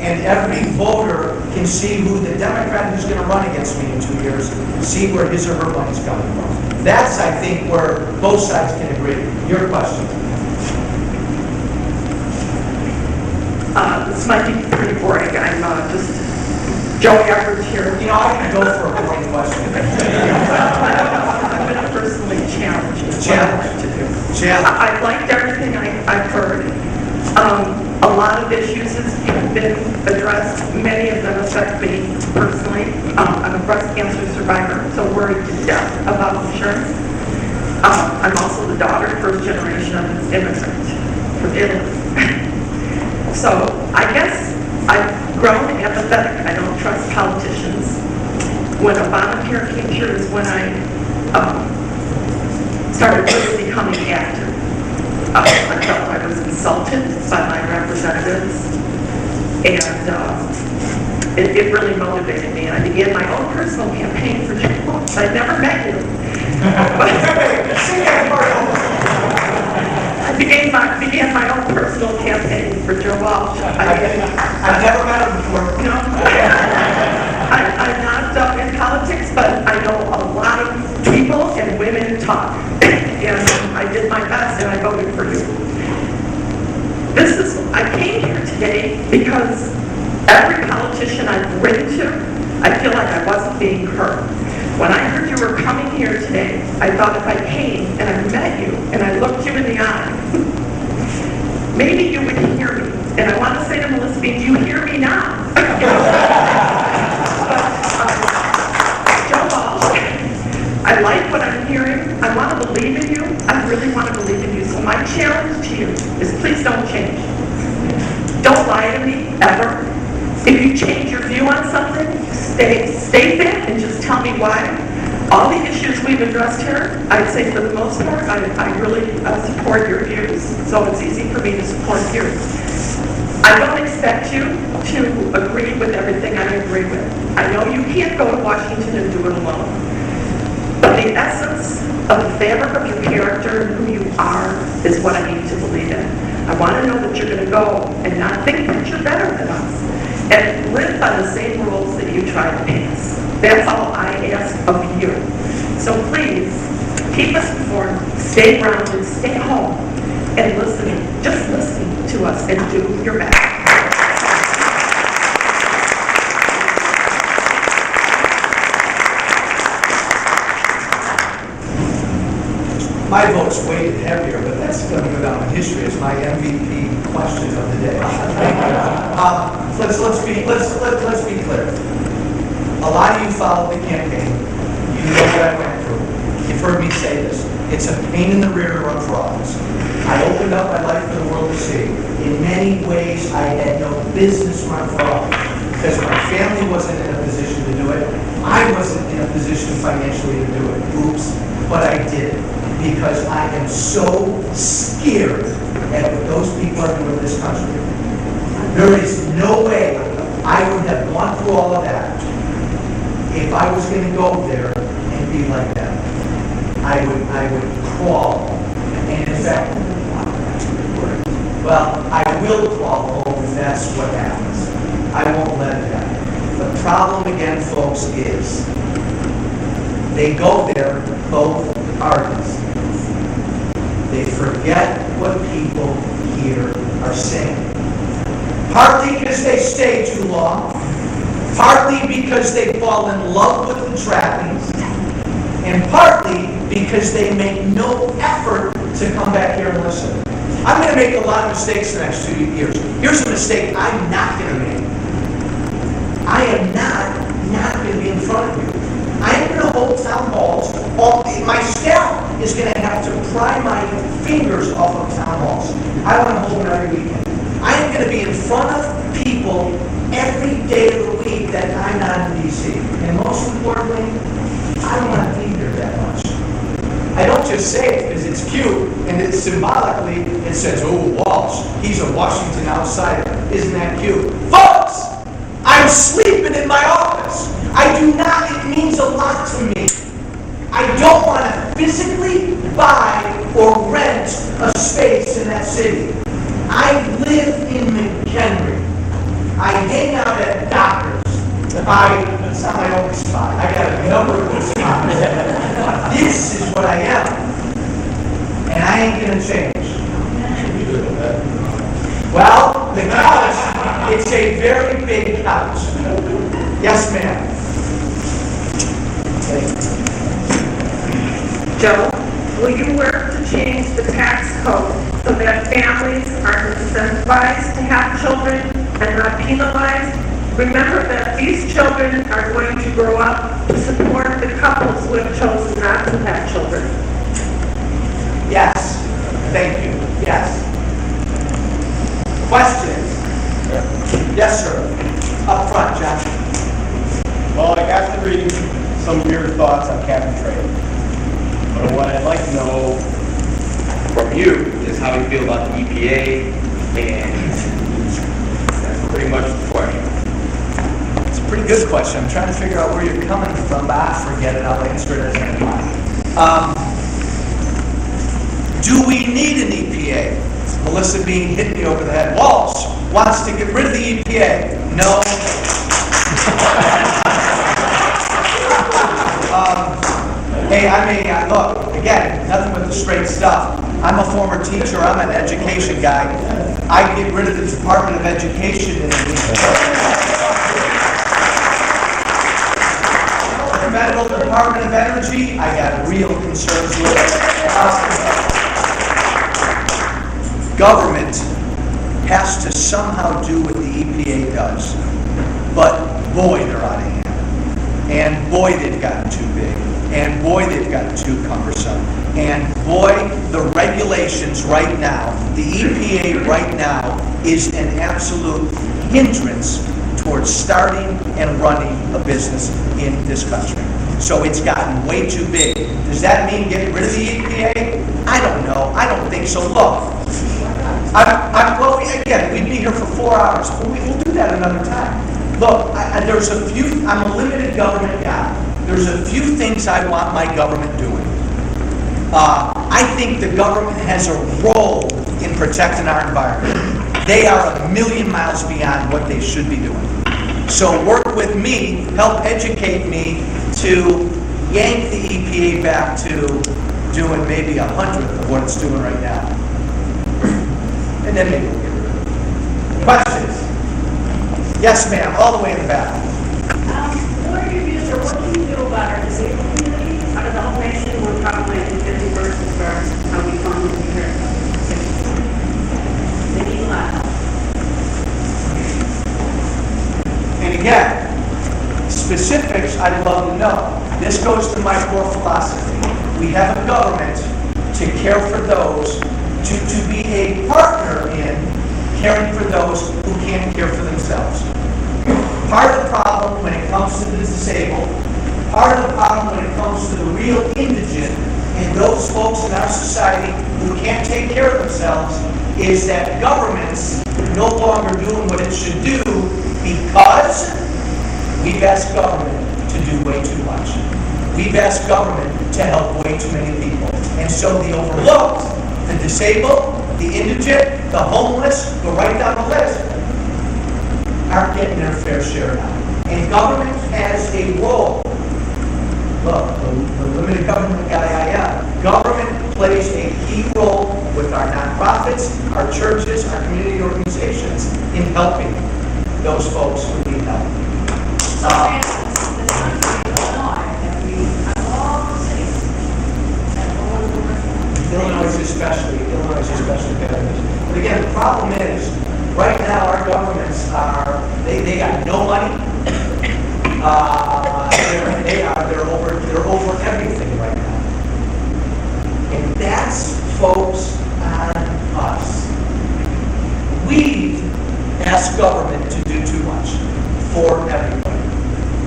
and every voter can see who the Democrat who's going to run against me in 2 years, see where his or her money's coming from. That's, I think, where both sides can agree. Your question. This might be pretty boring. I'm just Joe Walsh here. You know, I can go for a boring question. I'm going to personally challenge you. I liked everything I've heard. A lot of issues have been addressed. Many of them affect me personally. I'm a breast cancer survivor, so worried to death about insurance. I'm also the daughter, first generation of an immigrant from Italy. So I guess I've grown apathetic. I don't trust politicians. When Obamacare came here is when I started really becoming active. I felt I was insulted by my representatives, and it really motivated me. And I began my own personal campaign for Joe Walsh. I never met you. I began my own personal campaign for Joe Walsh. I've never met him before. No. I'm not in politics, but I know a lot of people and women talk. And I did my best, and I voted for you. I came here today because every politician I've written to, I feel like I wasn't being heard. When I heard you were coming here today, I thought if I came and I met you and I looked you in the eye, maybe you would hear me. And I want to say to Melissa, do you hear me now? Joe Walsh, I like what I'm hearing. I want to believe in you. I really want to believe in you. So my challenge to you is please don't change. Don't lie to me, ever. If you change your view on something, stay there and just tell me why. All the issues we've addressed here, I'd say for the most part, I really support your views. So it's easy for me to support you. I don't expect you to agree with everything I agree with. I know you can't go to Washington and do it alone. But the essence of the fabric of your character and who you are is what I need to believe in. I want to know that you're going to go and not think that you're better than us and live by the same rules that you try to pass. That's all I ask of you. So please, keep us informed, stay grounded, stay home, and just listen to us and do your best. My vote's weighted heavier, but that's going to go down in history as my MVP question of the day. Let's be clear. A lot of you followed the campaign. You know what I went through. You've heard me say this. It's a pain in the rear to run for office. I opened up my life for the world to see. In many ways, I had no business running for office because my family wasn't in a position to do it. I wasn't in a position financially to do it. Oops. But I did it because I am so scared at what those people are doing in this country. There is no way I would have gone through all of that if I was going to go there and be like that. I would crawl. And in fact, well, I will crawl home if that's what happens. I won't let it happen. The problem again, folks, is they go there, both parties. They forget what people here are saying. Partly because they stay too long, partly because they fall in love with the trappings, and partly because they make no effort to come back here and listen. I'm going to make a lot of mistakes the next 2 years. Here's a mistake I'm not going to make. I am not going to be in front of you. I am going to hold town halls. My staff is going to have to pry my fingers off of town halls. I want to hold them every weekend. I am going to be in front of people every day of the week that I'm not in D.C. And most importantly, I don't want to be there that much. I don't just say it because it's cute and it's symbolically, it says, oh, Walsh, he's a Washington outsider. Isn't that cute? Folks, I'm sleeping in my office. It means a lot to me. I don't want to physically buy or rent a space in that city. I live in McHenry. I hang out at doctors. It's not my only spot. I got a number of good spots. This is what I am. And I ain't gonna change. Well, the couch, it's a very big couch. Yes, ma'am. Joe, will you work to change the tax code so that families are incentivized to have children and not penalized? Remember that these children are going to grow up to support the couples who have chosen not to have children. Yes. Thank you. Yes. Questions? Yes, sir. Up front, John. Well, I got to reading some of your thoughts on cap and trade. But what I'd like to know from you is how you feel about the EPA, and that's pretty much the question. It's a pretty good question. I'm trying to figure out where you're coming from, but I forget it. I'll answer it as I go. Do we need an EPA? Melissa being hit me over the head. Walsh wants to get rid of the EPA. No. Hey, look, again, nothing but the straight stuff. I'm a former teacher. I'm an education guy. I get rid of the Department of Education in the Federal Department of Energy. I got real concerns with it. Government has to somehow do what the EPA does. But boy, they're out of hand. And boy, they've gotten too big. And boy, they've gotten too cumbersome. And boy, the regulations right now, the EPA right now is an absolute hindrance towards starting and running a business in this country. So it's gotten way too big. Does that mean getting rid of the EPA? I don't know. I don't think so. Look, again, we'd be here for 4 hours. We'll do that another time. Look, I'm a limited government guy. There's a few things I want my government doing. I think the government has a role in protecting our environment. They are a million miles beyond what they should be doing. So work with me, help educate me to yank the EPA back to doing maybe 100th of what it's doing right now. And then maybe we'll get rid of it. Questions? Yes, ma'am, all the way in the back. What are your views, or what do you do about our disabled community? Out of the whole nation, we're probably in 50 versus for how we fund them here. They need a lot of help. And again, specifics I'd love to know. This goes to my core philosophy. We have a government to care for those, to be a partner in caring for those who can't care for themselves. Part of the problem when it comes to the disabled, part of the problem when it comes to the real indigent and those folks in our society who can't take care of themselves is that government's no longer doing what it should do because we've asked government to do way too much. We've asked government to help way too many people. And so the overlooked, the disabled, the indigent, the homeless, go right down the list, aren't getting their fair share now. And government has a role. Look, the limited government guy I am. Government plays a key role with our nonprofits, our churches, our community organizations in helping those folks who need help. Illinois is especially bad. But again, the problem is, right now our governments they got no money. They're over everything right now. And that's, folks, on us. We've asked government to do too much for everybody.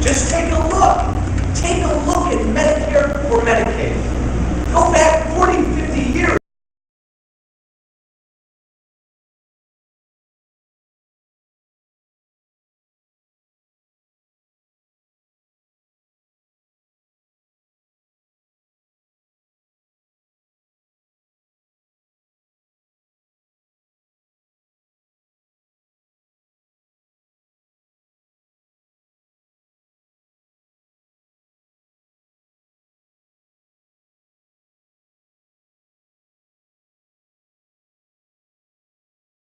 Just take a look. Take a look at Medicare or Medicaid. Go back 40, 50 years.